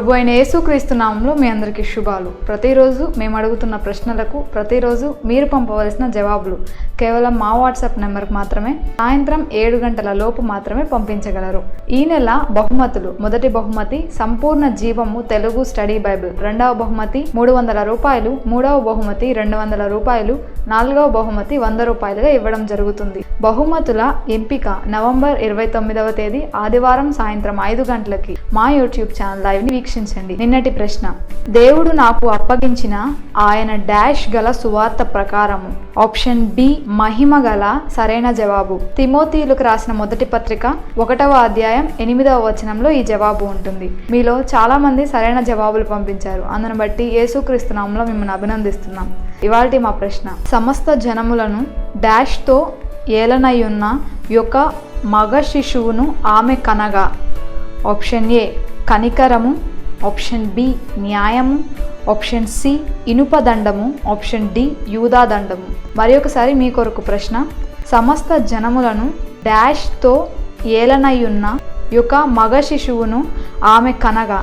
ప్రభు అయిన యేసుక్రీస్తు నామములో మీ అందరికీ శుభాలు. ప్రతిరోజు మేము అడుగుతున్న ప్రశ్నలకు ప్రతిరోజు మీరు పంపవలసిన జవాబులు కేవలం మా వాట్సాప్ నెంబర్కి మాత్రమే సాయంత్రం 7 గంటల లోపు మాత్రమే పంపించగలరు. ఈ నెల బహుమతులు: మొదటి బహుమతి సంపూర్ణ జీవము తెలుగు స్టడీ బైబిల్, రెండవ బహుమతి 300 రూపాయలు, మూడవ బహుమతి 200 రూపాయలు, నాలుగవ బహుమతి 100 రూపాయలుగా ఇవ్వడం జరుగుతుంది. బహుమతుల ఎంపిక నవంబర్ 29వ తేదీ ఆదివారం సాయంత్రం 5 గంటలకి మా యూట్యూబ్ ఛానల్ లైవ్ ని వీక్షించండి. నిన్నటి ప్రశ్న: దేవుడు నాకు అప్పగించిన ఆయన డాష్ గల సువార్త ప్రకారము. ఆప్షన్ బి మహిమ గల. సరైన జవాబు తిమోతీయులకు రాసిన మొదటి పత్రిక 1వ అధ్యాయం 8వ వచనంలో ఈ జవాబు ఉంటుంది. మీలో చాలా మంది సరైన జవాబులు పంపించారు. అందును బట్టి యేసుక్రీస్తు నామములో మిమ్మల్ని అభినందిస్తున్నాం. ఇవాల్టి మా ప్రశ్న: సమస్త జనములను డాష్ తో ఏలనయ్యున్న యొక్క మగ శిశువును ఆమె కనగా. ఆప్షన్ ఏ కనికరము, ఆప్షన్ బి న్యాయము, ఆప్షన్ సి ఇనుపదండము, ఆప్షన్ డి యూదాదండము. మరి ఒకసారి మీ కొరకు ప్రశ్న: సమస్త జనములను డాష్ తో ఏలనయ్యున్న యొక్క మగ శిశువును ఆమె కనగా.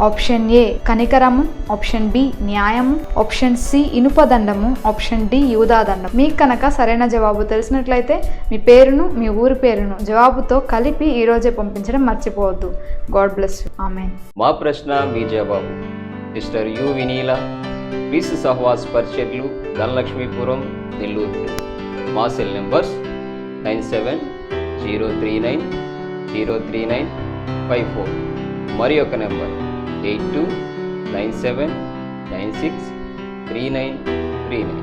ఆప్షన్ ఏ కనికరము, ఆప్షన్ బి న్యాయము, ఆప్షన్ సి ఇనుపదండము, ఆప్షన్ డి యూదాదండం. మీకు కనుక సరైన జవాబు తెలిసినట్లయితే మీ పేరును, మీ ఊరి పేరును జవాబుతో కలిపి ఈరోజే పంపించడం మర్చిపోవద్దు. God bless you. ఆమేన్. మా ప్రశ్న మీ జవాబు: సిస్టర్ యు వినీలా, పీస్ సహవాస్ పరిచర్లు, ధనలక్ష్మీపురం, నెల్లూరు. మా సెల్ నెంబర్స్ 9703903954. మరి ఒక నెంబర్ 8297963939.